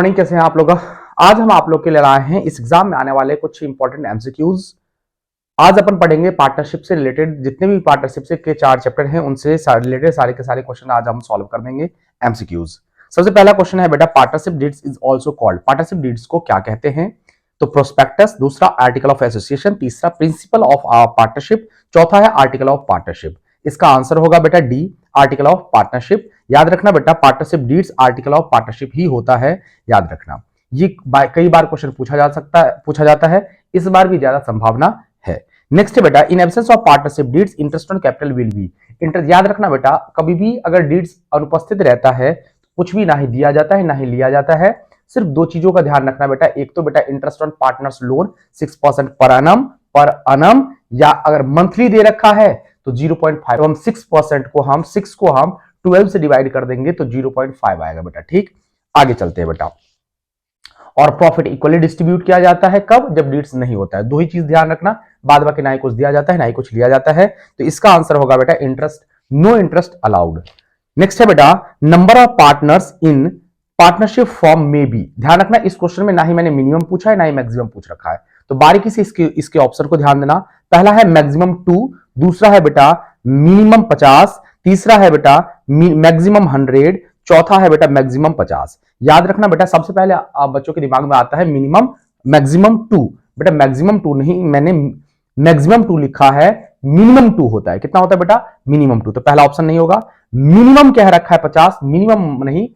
Morning, कैसे हैं आप लोग। आज हम आप लोग के लिए लाए हैं इस एग्जाम में आने वाले कुछ इंपॉर्टेंट एमसीक्यूज। आज अपन पढ़ेंगे पार्टनरशिप से रिलेटेड जितने भी पार्टनरशिप से के 4 चैप्टर हैं उनसे रिलेटेड सारे के सारे क्वेश्चन आज हम सॉल्व कर देंगे एमसीक्यूज। सबसे पहला क्वेश्चन है बेटा, partnership deeds is also called. Partnership deeds को क्या कहते हैं? तो प्रोस्पेक्टस, दूसरा आर्टिकल ऑफ एसोसिएशन, तीसरा प्रिंसिपल ऑफ पार्टनरशिप, चौथा है आर्टिकल ऑफ पार्टनरशिप। इसका आंसर होगा बेटा डी, आर्टिकल ऑफ पार्टनरशिप। याद रखना बेटा, partnership deeds article of partnership ही होता है, याद रखना। ये कई बार क्वेश्चन पूछा जाता है, इस बार भी ज्यादा संभावना है। नेक्स्ट है बेटा, इन absence of partnership deeds interest on capital will be. Interest, याद रखना बेटा, कभी भी अगर डीड्स अनुपस्थित रहता है कुछ भी ना ही दिया जाता है ना ही लिया जाता है। सिर्फ दो चीजों का ध्यान रखना बेटा, एक तो बेटा इंटरेस्ट ऑन पार्टनर्स लोन 6% पर अनम, या अगर मंथली दे रखा है तो 0.5। तो हम 6% को हम 12 से डिवाइड कर देंगे तो 0.5 आएगा बेटा। ठीक, आगे चलते हैं बेटा। और प्रॉफिट इक्वली डिस्ट्रीब्यूट किया जाता है कब? जब डीड्स नहीं होता है। दो ही चीज ध्यान रखना, बाद बाकी ना ही कुछ दिया जाता है ना ही कुछ लिया जाता है। तो इसका आंसर होगा बेटा interest, no interest allowed. Next है बेटा, number of partners in partnership form में बी। ध्यान रखना, इस क्वेश्चन में ना ही मैंने मिनिमम पूछा है ना ही मैक्सिमम पूछ रखा है, तो बारीकी से इसके ऑप्शन को ध्यान देना। पहला है मैक्सिमम 2, दूसरा है बेटा मिनिमम 50, तीसरा है बेटा मैक्सिमम 100, चौथा है बेटा मैक्सिमम 50। याद रखना बेटा, सबसे पहले आप बच्चों के दिमाग में आता है मिनिमम, मैक्सिमम 2। बेटा मैक्सिमम 2 नहीं, मैंने मैक्सिमम 2 लिखा है, मिनिमम 2 होता है। कितना होता है बेटा? मिनिमम 2। तो पहला ऑप्शन नहीं होगा। मिनिमम कह रखा है 50, मिनिमम नहीं,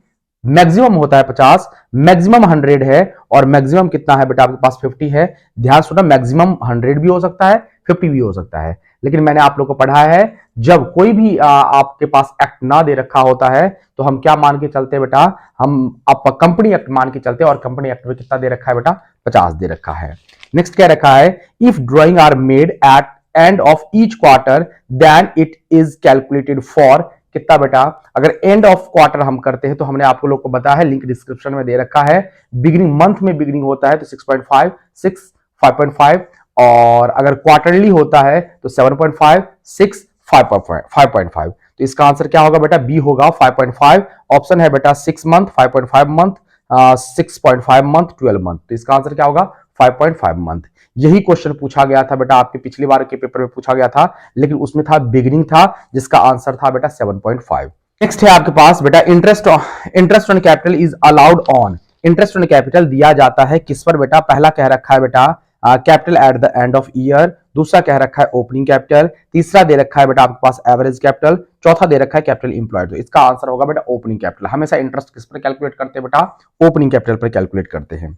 मैक्सिमम होता है 50, मैक्सिमम 100 है, और मैक्सिमम कितना है बेटा आपके पास? 50 है। ध्यान सुना, मैक्सिमम 100 भी हो सकता है, 50 भी हो सकता है, लेकिन मैंने आप लोग को पढ़ा है जब कोई भी आपके पास एक्ट ना दे रखा होता है तो हम क्या मान के चलते हैं बेटा? हम आपका कंपनी एक्ट मान के चलते हैं, और कंपनी एक्ट में कितना दे रखा है बेटा? 50 दे रखा है। नेक्स्ट क्या रखा है, if drawing are made at end of each quarter then it is calculated for कितना बेटा? अगर एंड ऑफ क्वार्टर हम करते हैं तो हमने आपको लोग को बताया है, लिंक डिस्क्रिप्शन में दे रखा है। बिगिनिंग मंथ में बिगिनिंग होता है तो 6.5, 5.5, और अगर क्वार्टरली होता है तो 7.5, 6, 5.5। तो इसका आंसर क्या होगा बेटा? बी होगा 5.5। ऑप्शन है बेटा 6 मंथ, 5.5 मंथ, 6.5 मंथ, 12 मंथ। तो इसका आंसर क्या होगा? 5.5 मंथ। यही क्वेश्चन पूछा गया था बेटा, आपके पिछली बार के पेपर में पूछा गया था, लेकिन उसमें था बिगिनिंग था, जिसका आंसर था बेटा 7.5। नेक्स्ट है आपके पास बेटा, interest on capital is allowed on. Interest on capital दिया जाता है किस पर बेटा? पहला कह रखा है बेटा capital at the end of year, दूसरा कह रखा है ओपनिंग कैपिटल, तीसरा दे रखा है बेटा आपके पास एवरेज कैपिटल, चौथा दे रखा है कैपिटल इंप्लॉयड। तो इसका आंसर होगा बेटा ओपनिंग कैपिटल। हमेशा इंटरेस्ट किस पर कैलकुलेट करते हैं बेटा? ओपनिंग कैपिटल पर कैलकुलेट करते हैं।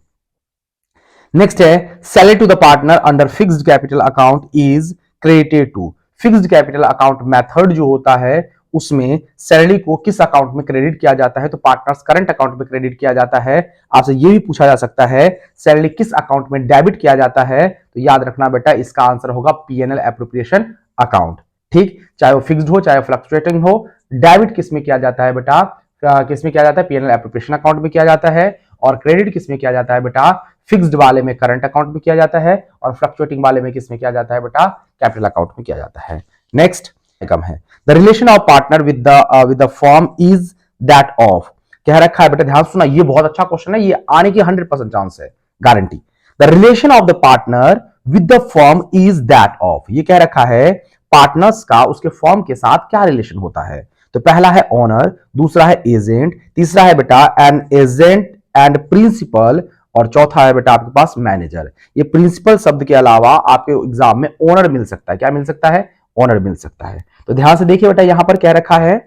नेक्स्ट है, salary to the partner under fixed capital account is credited to. Fixed capital account method जो होता है उसमें सैलरी को किस अकाउंट में क्रेडिट किया जाता है? तो पार्टनर्स करंट अकाउंट में क्रेडिट किया जाता है। आपसे यह भी पूछा जा सकता है सैलरी किस अकाउंट में डेबिट किया जाता है? तो याद रखना बेटा, इसका आंसर होगा पीएनएल एप्रोप्रिएशन अकाउंट। ठीक, चाहे वो फिक्स्ड हो चाहे फ्लक्चुएटिंग हो, डेबिट किस में किया जाता है बेटा? किस में किया जाता है? पीएनएल एप्रोप्रिएशन अकाउंट में किया जाता है। और क्रेडिट किस में किया जाता है बेटा? फिक्स्ड वाले में करंट अकाउंट में किया जाता है, और फ्लक्चुएटिंग वाले में किस में किया जाता है बेटा? कैपिटल अकाउंट में किया जाता है। नेक्स्ट कम है, the relation of partner with the firm is that of. कह रखा है बेटा, ध्यान सुना, ये बहुत अच्छा क्वेश्चन है, ये आने की 100% चांस है, guarantee. The relation of the partner with the firm is that of. ये कह रखा है पार्टनर्स का उसके फर्म के साथ क्या रिलेशन होता है? तो पहला है ओनर, दूसरा है एजेंट, तीसरा है बेटा एन एजेंट एंड प्रिंसिपल, और चौथा है बेटा आपके पास मैनेजर। ये प्रिंसिपल शब्द के अलावा आपके एग्जाम में ओनर मिल सकता है। क्या मिल सकता है? ओनर मिल सकता है। तो ध्यान से देखिए बेटा, यहां पर कह रखा है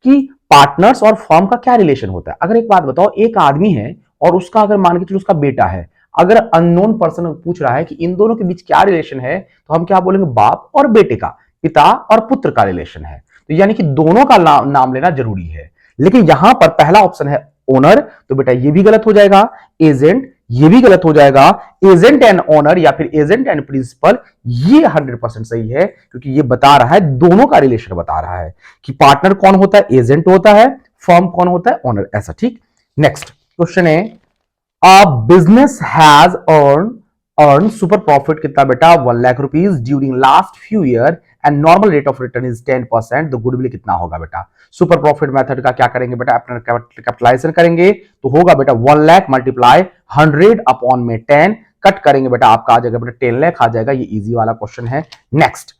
कि पार्टनर्स और फर्म का क्या रिलेशन होता है। अगर एक बात बताओ, एक आदमी है और उसका अगर मान के चलो उसका बेटा है, अगर अननोन पर्सन पूछ रहा है कि इन दोनों के बीच क्या रिलेशन है, तो हम क्या बोलेंगे? बाप और बेटे का, पिता और पुत्र का रिलेशन है। तो यानी कि दोनों का नाम लेना जरूरी है। लेकिन यहां पर पहला ऑप्शन है ओनर, तो बेटा ये भी गलत हो जाएगा। एजेंट, ये भी गलत हो जाएगा। एजेंट एंड ओनर या फिर एजेंट एंड प्रिंसिपल, ये 100% सही है, क्योंकि ये बता रहा है, दोनों का रिलेशन बता रहा है कि पार्टनर कौन होता है? एजेंट होता है, फर्म कौन होता है? ओनर। ऐसा, ठीक। नेक्स्ट क्वेश्चन है, a business has earn super profit कितना बेटा? 1 lakh rupees during last few year and normal rate of return is 10%, तो गुडविल कितना होगा बेटा? सुपर प्रॉफिट मेथड का क्या करेंगे बेटा? अपना कैपिटलाइजेशन करेंगे तो होगा बेटा 1 लाख मल्टीप्लाई 100 अपॉन में 10, कट करेंगे बेटा आपका आ जाएगा बेटा 10 लाख आ जाएगा। ये इजी वाला क्वेश्चन है। Next,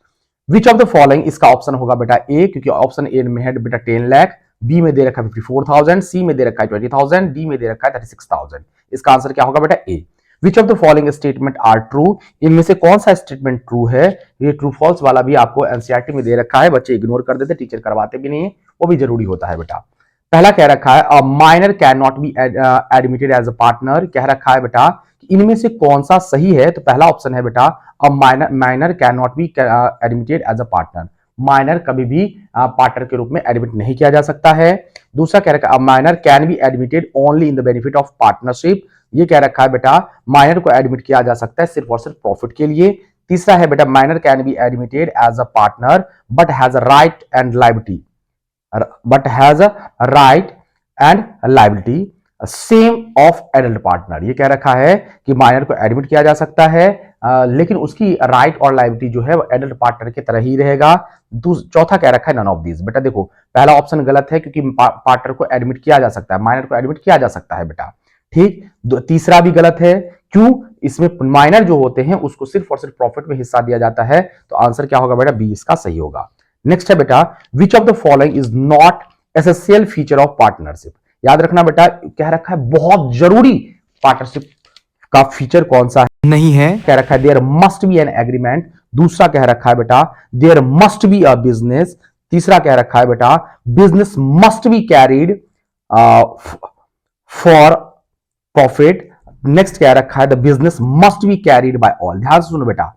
which of the following, इसका ऑप्शन होगा बेटा ए, क्योंकि ऑप्शन ए में है बेटा 10 लाख, बी में दे रखा है 54,000, सी में दे रखा है 20,000, डी में दे रखा है 36,000। इसका आंसर क्या होगा बेटा? A. Which of the following statement are true, इनमें से कौन सा स्टेटमेंट ट्रू है? ये ट्रू फॉल्स वाला भी आपको एनसीईआरटी में दे रखा है, बच्चे इग्नोर कर देते, टीचर करवाते भी नहीं है, वो भी जरूरी होता है बेटा। पहला कह रखा है a minor can not be admitted as a partner, कह रखा है बेटा इनमें से कौन सा सही है? तो पहला ऑप्शन है बेटा a minor can not be admitted as a partner, minor कभी भी पार्टनर के रूप में एडमिट नहीं किया जा सकता है। दूसरा कह रखा है minor can be admitted only in the benefit of partnership, ये कह रखा है बेटा माइनर को एडमिट किया जा सकता है सिर्फ और सिर्फ प्रॉफिट के लिए। तीसरा है बेटा minor can be admitted as a partner but has a right and liability, but has a right and liability same of adult partner, ये कह रखा है कि माइनर को एडमिट किया जा सकता है लेकिन उसकी राइट और लायबिलिटी जो है वो एडल्ट पार्टनर की तरह ही रहेगा। चौथा कह रखा है नन ऑफ दीज, बेटा देखो पहला ऑप्शन गलत है क्योंकि पार्टनर को एडमिट किया जा सकता है, माइनर को एडमिट किया जा सकता है बेटा, ठीक। तीसरा भी गलत है, क्यों? इसमें माइनर जो होते हैं उसको सिर्फ और सिर्फ प्रॉफिट में हिस्सा दिया जाता है, तो आंसर क्या होगा बेटा? बी इसका सही होगा। नेक्स्ट है बेटा विच of the following is not essential feature of partnership, याद रखना बेटा कह रखा है बहुत जरूरी पार्टनरशिप का फीचर कौन सा नहीं है? कह रखा है there must be an agreement, दूसरा कह रखा है बेटा there must be a business, तीसरा कह रखा है बेटा business must be carried for profit, next कह रखा है the business must be carried by all. ध्यान से सुनो बेटा,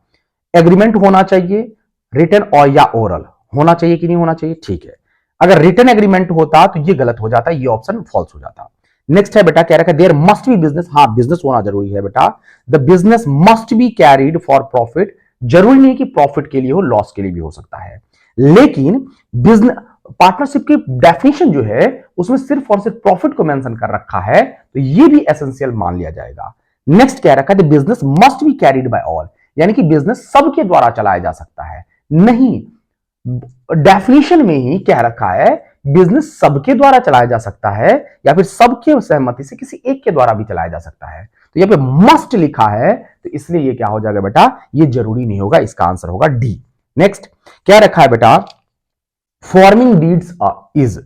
एग्रीमेंट होना चाहिए रिटन और या ओरल, होना चाहिए कि नहीं होना चाहिए? ठीक है, अगर रिटन एग्रीमेंट होता तो ये गलत हो जाता, ये ऑप्शन फॉल्स हो जाता। नेक्स्ट है बेटा कह रखा है देयर मस्ट बी बिजनेस, हाँ बिजनेस होना जरूरी है बेटा, the business must be carried for profit, जरूरी नहीं कि प्रॉफिट के लिए हो, लॉस के लिए भी हो सकता है, लेकिन बिजनेस पार्टनरशिप की डेफिनेशन जो है उसमें सिर्फ और सिर्फ प्रॉफिट को मेंशन कर रखा है, तो ये भी एसेंशियल मान लिया जाएगा। नेक्स्ट कह रखा है the business must be carried by all, यानी कि बिजनेस सबके द्वारा चलाया जा सकता है, नहीं, डेफिनेशन में ही कह रखा है बिजनेस सबके द्वारा चलाया जा सकता है या फिर सबके सहमति से किसी एक के द्वारा भी चलाया जा सकता है, तो यहां पे मस्ट लिखा है तो इसलिए ये क्या हो जाएगा बेटा? ये जरूरी नहीं होगा, इसका आंसर होगा डी। नेक्स्ट क्या रखा है बेटा फॉर्मिंग डीड्स इज,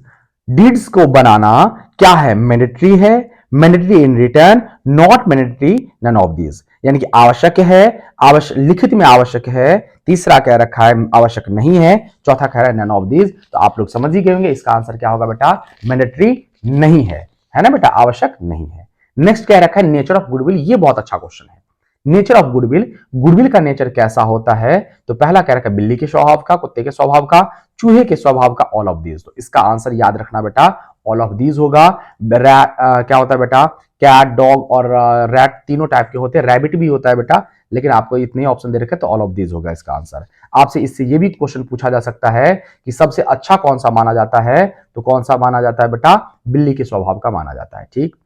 डीड्स को बनाना क्या है? मैंडेटरी है, mandatory in return, not mandatory, none of these, यानी कि आवश्यक है, आवश्यक लिखित में आवश्यक है, तीसरा कह रखा है आवश्यक नहीं है, चौथा कह रहा है नन ऑफ दीज, तो आप लोग समझ ही गए होंगे इसका आंसर क्या होगा बेटा? मैंडेटरी नहीं है ना बेटा, आवश्यक नहीं है। नेक्स्ट कह रखा है नेचर ऑफ गुडविल, ये बहुत अच्छा क्वेश्चन है। नेचर ऑफ गुडविल, गुडविल का नेचर कैसा होता है? तो पहला कह रखा है बिल्ली के स्वभाव का, कुत्ते के स्वभाव का, चूहे के स्वभाव का, ऑल ऑफ दीज, तो इसका आंसर याद रखना बेटा ऑल ऑफ दीज होगा। क्या होता है बेटा? कैट, डॉग और रैट तीनों टाइप के होते हैं, रैबिट भी होता है बेटा, लेकिन आपको इतने ऑप्शन दे रखे तो ऑल ऑफ दीज होगा इसका आंसर। आपसे इससे ये भी क्वेश्चन पूछा जा सकता है कि सबसे अच्छा कौन सा माना जाता है, तो कौन सा माना जाता है बेटा? बिल्ली के स्वभाव का माना जाता है, ठीक।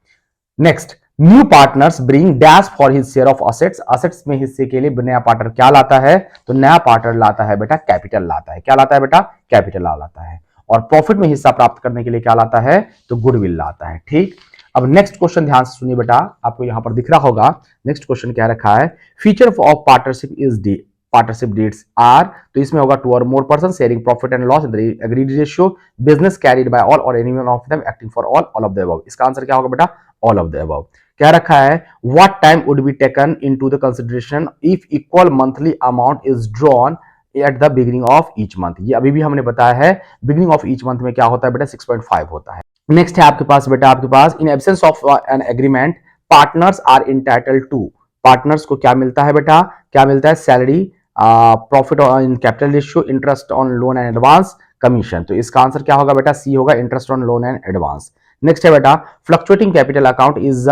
Next, new partners bring dash for his share of assets, assets में हिस्से के लिए नया पार्टनर क्या लाता है? तो नया पार्टनर लाता है बेटा कैपिटल लाता है, क्या लाता है बेटा? कैपिटल लाता है। और प्रॉफिट में हिस्सा प्राप्त करने के लिए क्या लाता है? तो गुडविल लाता है, ठीक। अब नेक्स्ट क्वेश्चन ध्यान से सुनिए बेटा, आपको यहां पर दिख रहा होगा, नेक्स्ट क्वेश्चन क्या रखा है? Feature of partnership is D, partnership deeds are, तो इसमें होगा two or more person sharing profit and loss in the agreed ratio, business carried by all or anyone of them acting for all of the above, इसका answer क्या होगा बेटा? All of the above. क्या रखा है? What time would be taken into the consideration if equal monthly amount is drawn at the beginning of each month, ये अभी भी हमने बताया है, बिगिनिंग ऑफ ईच मंथ में क्या होता है बेटा? 6.5 होता है। नेक्स्ट है आपके पास बेटा, आपके पास in absence of an agreement partners are entitled to, partners को क्या मिलता है बेटा? क्या मिलता है? Salary, profit in capital ratio, interest on loan and advance, commission, तो इसका आंसर क्या होगा बेटा? सी होगा, interest on loan and advance. Next है बेटा fluctuating capital account is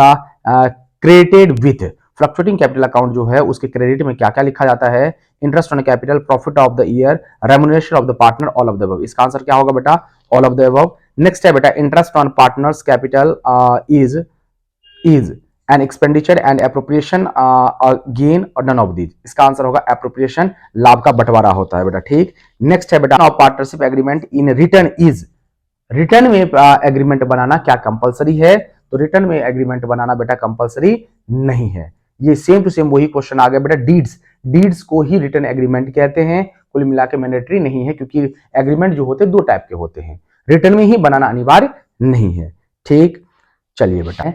credited with, fluctuating capital account जो है उसके क्रेडिट में क्या क्या लिखा जाता है? Interest on capital, profit of the year, remuneration of the partner, all of the above, इसका आंसर क्या होगा बेटा? All of the above. Next है बेटा interest on partners capital is and expenditure and appropriation gain और none of these. इसका answer होगा appropriation, लाभ का बंटवारा होता है बेटा। ठीक, नेक्स्ट है बेटा of partnership agreement in return is. Return में एग्रीमेंट बनाना क्या कंपलसरी है? तो रिटर्न में एग्रीमेंट बनाना बेटा कंपलसरी नहीं है। ये सेम टू सेम वही क्वेश्चन आ गया बेटा। डीड्स, डीड्स को ही रिटर्न एग्रीमेंट कहते हैं, कुल मिला के मैंडेटरी नहीं है, क्योंकि एग्रीमेंट जो होते हैं दो टाइप के होते हैं, रिटर्न में ही बनाना अनिवार्य नहीं है। ठीक, चलिए बेटा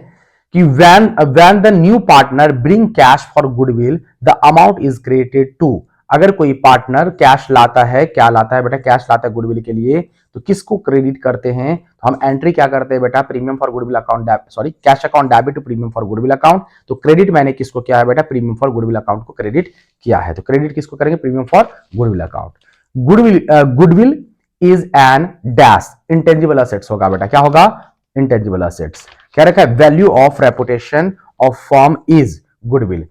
कि when the new partner bring cash for goodwill the amount is credited to। अगर कोई पार्टनर कैश लाता है, क्या लाता है बेटा? कैश लाता है गुडविल के लिए, तो किसको क्रेडिट करते हैं? तो हम एंट्री क्या करते हैं बेटा? Premium for goodwill account, sorry cash account debit to premium for goodwill account. तो क्रेडिट मैंने किसको किया है बेटा? प्रीमियम फॉर गुडविल अकाउंट को क्रेडिट किया है। तो क्रेडिट किसको करेंगे? Premium for goodwill account. Goodwill is an dash intangible assets होगा बेटा। क्या होगा? Intangible assets. क्या रखा है? Value of reputation of firm is goodwill.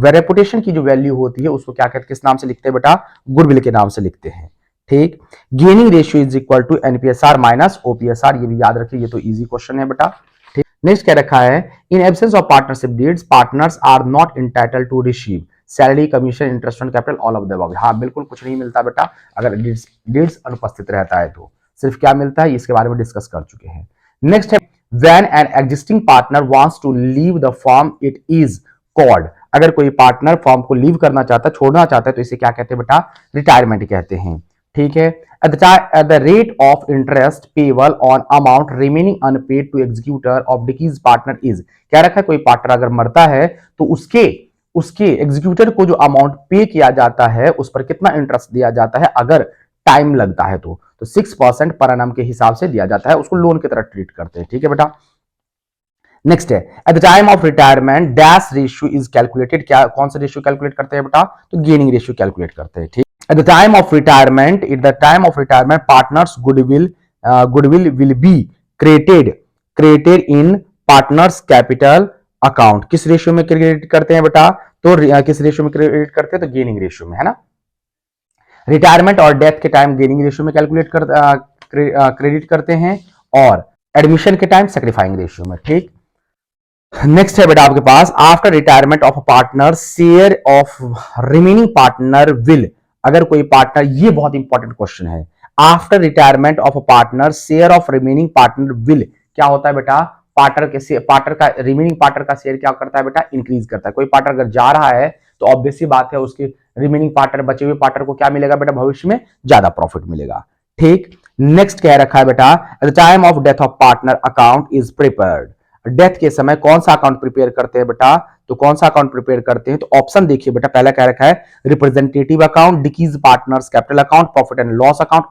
Reputation की जो वैल्यू होती है उसको क्या कहते हैं, किस नाम से लिखते हैं बेटा? गुडविल के नाम से लिखते हैं। ठीक, gaining ratio is equal to NPSR minus OPSR. ये भी याद रखिए, ये तो इजी क्वेश्चन है बेटा। ठीक, नेक्स्ट क्या रखा है? In absence of partnership deeds partners are not entitled to receive salary, commission, interest on capital, all of the above. हाँ, बिल्कुल कुछ नहीं मिलता बेटा अगर डीड्स अनुपस्थित रहता है तो। सिर्फ क्या मिलता है इसके बारे में डिस्कस कर चुके हैं। नेक्स्ट है when an existing partner wants to leave the firm it is called। अगर कोई पार्टनर फर्म को लीव करना चाहता है, छोड़ना चाहता है, तो इसे क्या कहते हैं बेटा? रिटायरमेंट कहते हैं। ठीक है, at the rate of interest payable on amount remaining unpaid to executor of deceased partner is। क्या रखा है? कोई पार्टनर अगर मरता है तो उसके एग्जीक्यूटर को जो अमाउंट पे किया जाता है उस पर कितना इंटरेस्ट दिया जाता है अगर टाइम लगता है तो 6% पर एनम के हिसाब से दिया जाता है, उसको लोन की तरह ट्रीट करते हैं। ठीक है बेटा। नेक्स्ट है at the time of retirement dash ratio is calculated. क्या कौन सा रेशियो कैलकुलेट करते हैं बेटा? तो गेनिंग रेशियो कैलकुलेट करते हैं। ठीक, eight the time of retirement partners goodwill will be created in partners capital account. किस रेशियो में क्रिएट करते हैं बेटा? तो किस रेशियो में क्रिएट करते हैं? तो गेनिंग रेशियो में, है ना। रिटायरमेंट और डेथ के टाइम गेनिंग रेशियो में कैलकुलेट क्रेडिट करते हैं, और एडमिशन के टाइम सैक्रिफाइंग रेशियो में। ठीक, नेक्स्ट है बेटा आपके पास after retirement of partner share of remaining partner will. अगर कोई पार्टनर, ये बहुत इंपॉर्टेंट क्वेश्चन है, after retirement of partner share of remaining partner will क्या होता है बेटा? रिमेनिंग पार्टनर का शेयर क्या करता है बेटा? इंक्रीज करता है। कोई पार्टनर अगर जा रहा है तो ऑब्वियस सी बात है उसके रिमेनिंग पार्टनर, बचे हुए पार्टनर को क्या मिलेगा बेटा? भविष्य में ज्यादा प्रॉफिट मिलेगा। ठीक, नेक्स्ट क्या रखा है बेटा? Eight the time of death of partner account is prepared. Death के समय कौन सा अकाउंट प्रिपेयर करते हैं बेटा? तो कौन सा अकाउंट प्रिपेयर करते हैं? तो ऑप्शन देखिए बेटा, पहला क्या रखा है? रिप्रेजेंटेटिव अकाउंट, डिकीज partners capital account, profit and loss account,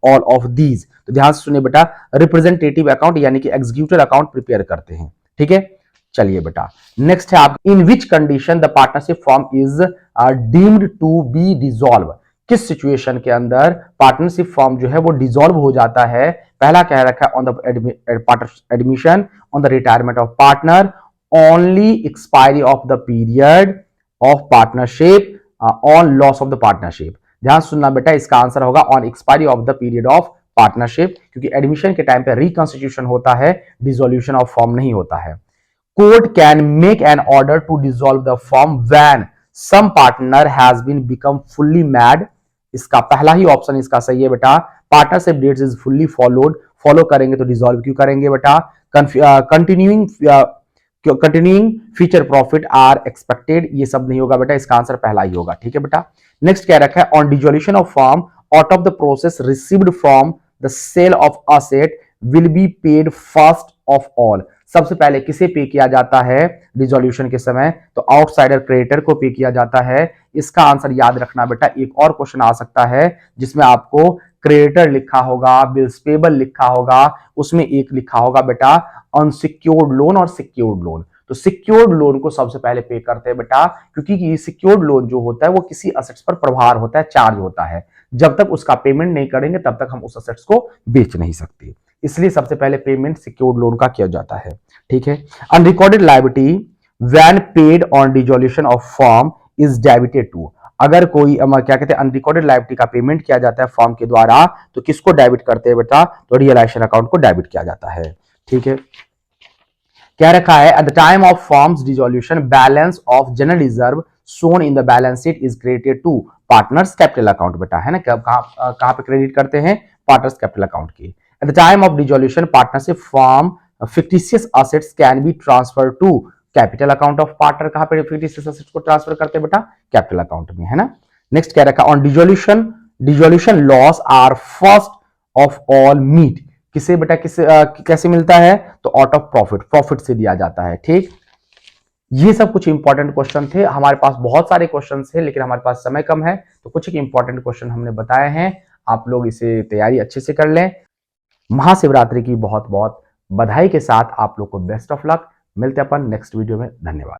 all of these. तो ध्यान से सुनिए बेटा, रिप्रेजेंटेटिव अकाउंट यानी कि एग्जीक्यूटिव अकाउंट प्रिपेयर करते हैं। ठीक है, चलिए बेटा नेक्स्ट है आप in which condition the partnership form is deemed to be dissolve. किस सिचुएशन के अंदर पार्टनरशिप फॉर्म जो है वो डिसॉल्व हो जाता है? पहला क्या रखा है? On the admission on the retirement of partner, only expiry of the period of partnership, on loss of the partnership. ध्यान सुनना बेटा, इसका आंसर होगा on expiry of the period of partnership, क्योंकि एडमिशन के टाइम पे रिकंस्टिट्यूशन होता है, डिसोल्यूशन ऑफ फॉर्म नहीं होता है। Court can make an order to dissolve the firm when some partner has been become fully mad। इसका पहला ही ऑप्शन इसका सही है बेटा। Partnership deeds is fully followed, follow करेंगे तो डिसॉल्व क्यों करेंगे बेटा? Continuing future profit are expected, ये सब नहीं होगा बेटा, इसका आंसर पहला ही होगा। ठीक है बेटा। नेक्स्ट क्या रखा है? On dissolution of firm out of the process received from the sale of asset will be paid first of all. सबसे पहले किसे पे किया जाता है डिसोल्यूशन के समय? तो आउटसाइडर क्रेडिटर को पे किया जाता है। इसका आंसर याद रखना बेटा। एक और क्वेश्चन आ सकता है जिसमें आपको क्रेडिटर लिखा होगा, बिल्स पेबल लिखा होगा, उसमें एक लिखा होगा बेटा अनसिक्योर्ड लोन और सिक्योर्ड लोन। तो सिक्योर्ड लोन को सबसे पहले पे करते हैं बेटा, क्योंकि ये सिक्योर्ड लोन जो होता है वो किसी असेट्स पर प्रभार होता है, चार्ज होता है। जब तक उसका पेमेंट नहीं करेंगे तब तक हम उस असेट्स को बेच नहीं सकते, इसलिए सबसे पहले पेमेंट सिक्योर्ड लोन का किया जाता है। ठीक है। Unrecorded liability when paid on dissolution of firm is debited to. अगर कोई क्या कहते हैं अनरिकॉर्डेड लायबिलिटी का पेमेंट किया जाता है फर्म के द्वारा तो किसको डेबिट करते हैं बेटा? तो रियलाइजेशन अकाउंट को डेबिट किया जाता है। ठीक है। क्या रखा है, at the time of forms dissolution balance of general reserve shown in the balance sheet is credited to partners capital account. बेटा है ना, कहां पे क्रेडिट करते हैं, पार्टनर्स कैपिटल अकाउंट की। At the time of dissolution partnership form fictitious assets can be transfer to capital account of partner. कहां पे फिक्टिशियस असेट्स को ट्रांसफर करते हैं बेटा, कैपिटल अकाउंट में, है ना। नेक्स्ट क्या रखा, on dissolution loss are first of all meet. किसे बेटा कैसे मिलता है, तो आउट ऑफ प्रॉफिट से दिया जाता है। ठीक, ये सब कुछ इंपॉर्टेंट क्वेश्चन थे। हमारे पास बहुत सारे क्वेश्चन थे लेकिन हमारे पास समय कम है, तो कुछ एक इंपॉर्टेंट क्वेश्चन हमने बताए हैं। आप लोग इसे तैयारी अच्छे से कर लें। महाशिवरात्रि की बहुत बहुत बधाई के साथ आप लोग को बेस्ट ऑफ लक। मिलते हैं अपन नेक्स्ट वीडियो में। धन्यवाद।